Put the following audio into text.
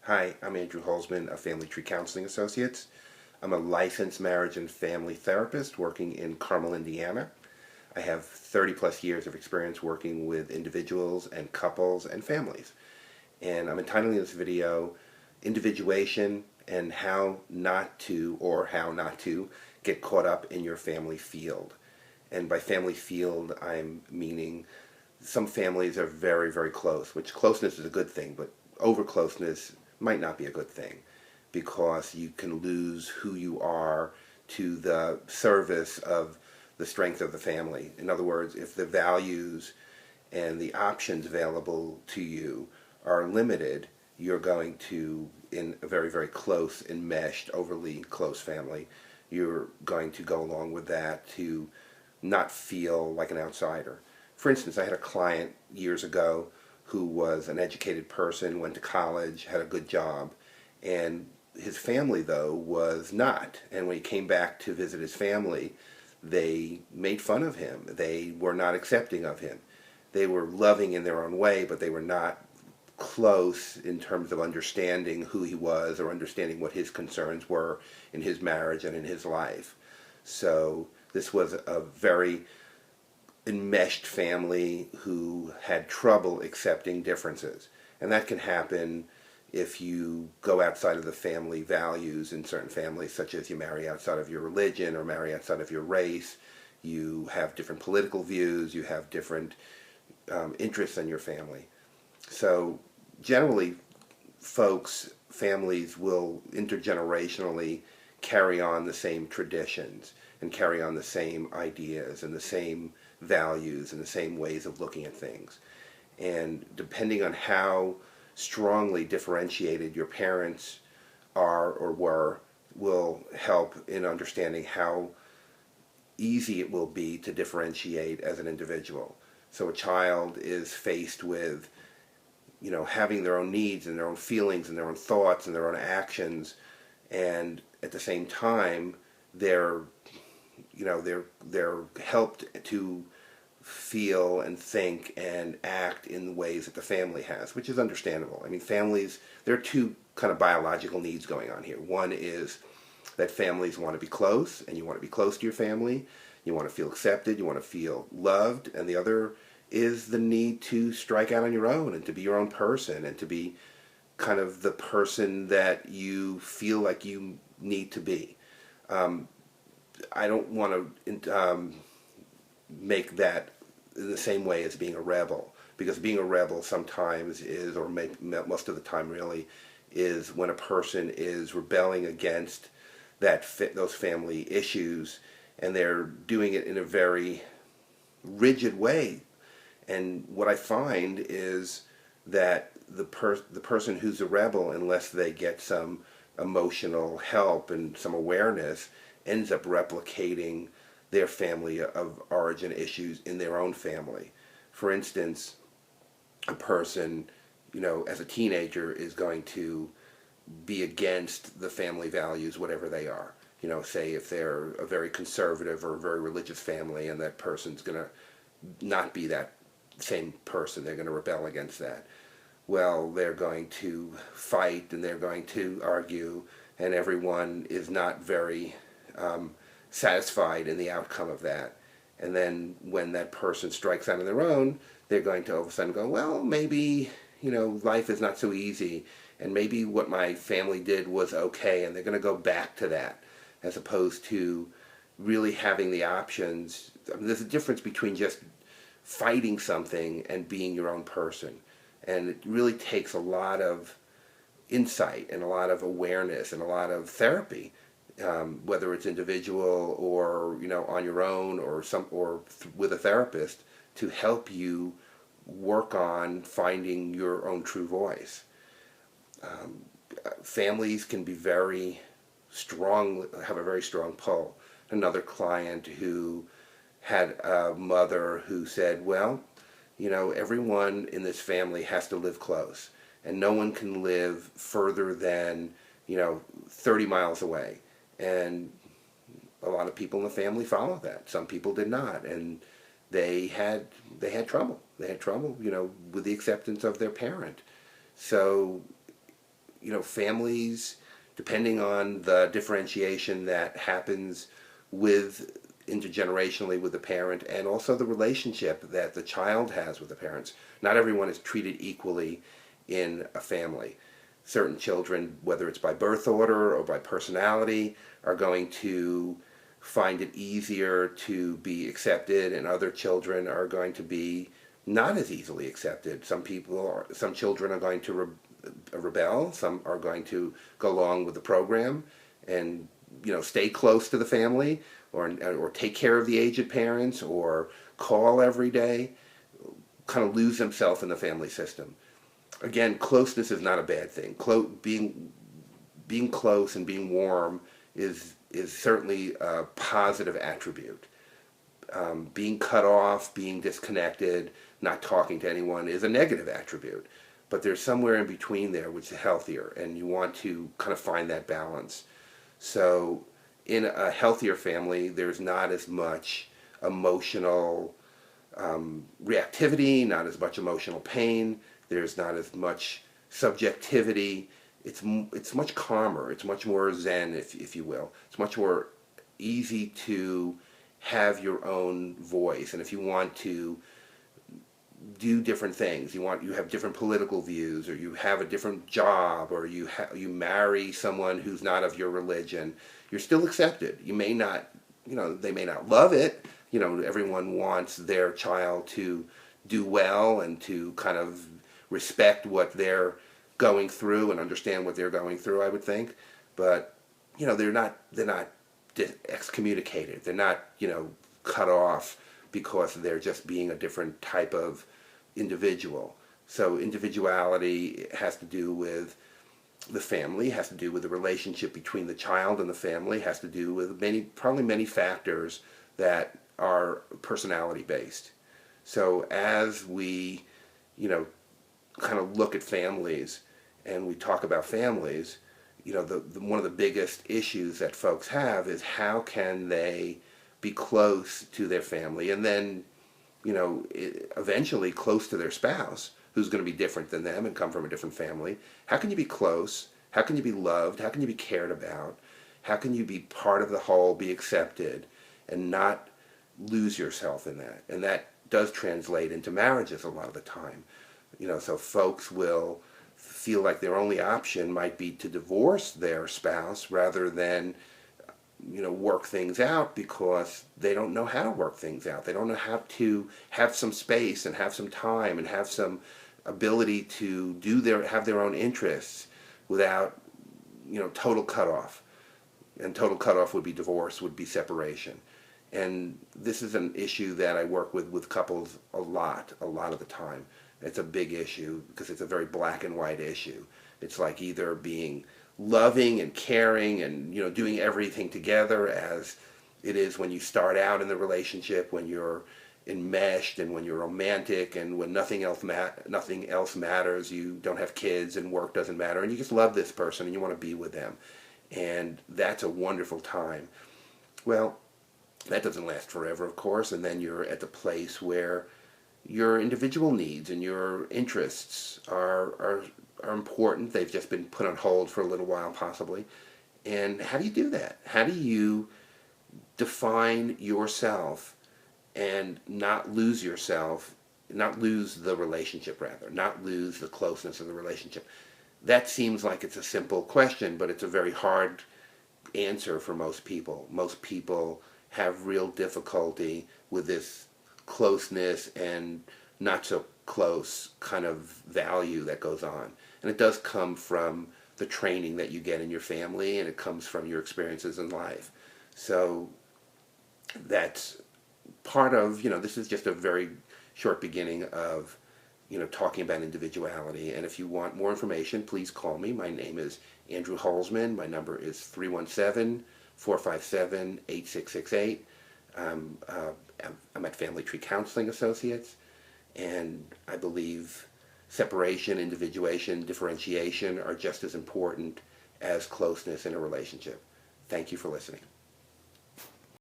Hi, I'm Andrew Holzman of Family Tree Counseling Associates. I'm a licensed marriage and family therapist working in Carmel, Indiana. I have 30 plus years of experience working with individuals and couples and families. And I'm entitling this video Individuation and how not to get caught up in your family field. And by family field, I'm meaning some families are very, very close, which closeness is a good thing, but over closeness might not be a good thing because you can lose who you are to the service of the strength of the family. In other words, if the values and the options available to you are limited, you're going to, in a very, very close, enmeshed, overly close family, you're going to go along with that to not feel like an outsider. For instance, I had a client years ago who was an educated person, went to college, had a good job, and his family, though, was not. And when he came back to visit his family, they made fun of him. They were not accepting of him. They were loving in their own way, but they were not close in terms of understanding who he was or understanding what his concerns were in his marriage and in his life. So this was a very enmeshed family who had trouble accepting differences. And that can happen if you go outside of the family values in certain families, such as you marry outside of your religion or marry outside of your race. You have different political views, you have different interests in your family. So generally, families will intergenerationally carry on the same traditions and carry on the same ideas and the same values and the same ways of looking at things. And depending on how strongly differentiated your parents are or were, will help in understanding how easy it will be to differentiate as an individual. So a child is faced with, having their own needs and their own feelings and their own thoughts and their own actions, and at the same time, they're helped to feel and think and act in ways that the family has, which is understandable. I mean, families, there are two kind of biological needs going on here. One is that families want to be close, and you want to be close to your family. You want to feel accepted, you want to feel loved, and the other is the need to strike out on your own and to be your own person and to be kind of the person that you feel like you need to be. I don't want to make that in the same way as being a rebel, because being a rebel sometimes is, or most of the time really, is when a person is rebelling against those family issues, and they're doing it in a very rigid way. And what I find is that the person who's a rebel, unless they get some emotional help and some awareness, ends up replicating their family of origin issues in their own family. For instance, a person, as a teenager is going to be against the family values, whatever they are. Say if they're a very conservative or a very religious family, and that person's going to not be that same person. They're going to rebel against that. Well, they're going to fight and they're going to argue, and everyone is not very satisfied in the outcome of that. And then when that person strikes out on their own, they're going to all of a sudden go, well, maybe, life is not so easy, and maybe what my family did was okay, and they're going to go back to that, as opposed to really having the options. I mean, there's a difference between just fighting something and being your own person. And it really takes a lot of insight and a lot of awareness and a lot of therapy, whether it's individual or on your own or with a therapist, to help you work on finding your own true voice. Families can be very strong, have a very strong pull. Another client who had a mother who said, well, everyone in this family has to live close, and no one can live further than 30 miles away. And a lot of people in the family followed that. Some people did not, and they had trouble. They had trouble, with the acceptance of their parent. So families, depending on the differentiation that happens with intergenerationally with the parent, and also the relationship that the child has with the parents. Not everyone is treated equally in a family. Certain children, whether it's by birth order or by personality, are going to find it easier to be accepted, and other children are going to be not as easily accepted. Some children are going to rebel. Some are going to go along with the program and stay close to the family, or take care of the aged parents, or call every day, kind of lose themselves in the family system. Again, closeness is not a bad thing. Being close and being warm is certainly a positive attribute. Being cut off, being disconnected, not talking to anyone is a negative attribute. But there's somewhere in between there which is healthier, and you want to kind of find that balance. So in a healthier family, there's not as much emotional reactivity, not as much emotional pain. There's not as much subjectivity. It's much calmer. It's much more zen, if you will. It's much more easy to have your own voice. And if you want to do different things, you have different political views, or you have a different job, or you marry someone who's not of your religion, you're still accepted. You may not, they may not love it. Everyone wants their child to do well and to kind of respect what they're going through and understand what they're going through, I would think. But they're not excommunicated. They're not cut off because they're just being a different type of individual. So individuality has to do with the family, has to do with the relationship between the child and the family, has to do with probably many factors that are personality based. So as we kind of look at families and we talk about families, one of the biggest issues that folks have is how can they be close to their family, and then eventually close to their spouse, who's going to be different than them and come from a different family. How can you be close? How can you be loved? How can you be cared about? How can you be part of the whole, be accepted, and not lose yourself in that? And that does translate into marriages a lot of the time. So folks will feel like their only option might be to divorce their spouse rather than work things out, because they don't know how to work things out. They don't know how to have some space and have some time and have some ability to have their own interests without total cutoff. And total cutoff would be divorce, would be separation. And this is an issue that I work with couples a lot of the time. It's a big issue because it's a very black and white issue. It's like either being loving and caring and doing everything together, as it is when you start out in the relationship, when you're enmeshed and when you're romantic and when nothing else matters. You don't have kids and work doesn't matter, and you just love this person and you want to be with them, and that's a wonderful time. Well, that doesn't last forever, of course, and then you're at the place where your individual needs and your interests are important. They've just been put on hold for a little while, possibly. And how do you do that? How do you define yourself and not lose yourself, not lose the relationship, rather, not lose the closeness of the relationship? That seems like it's a simple question, but it's a very hard answer for most people. Most people have real difficulty with this closeness and not so close kind of value that goes on. And it does come from the training that you get in your family, and it comes from your experiences in life. So that's part of, this is just a very short beginning of, talking about individuality. And if you want more information, please call me. My name is Andrew Holzman. My number is 317-457-8668. I'm at Family Tree Counseling Associates, and I believe separation, individuation, differentiation are just as important as closeness in a relationship. Thank you for listening.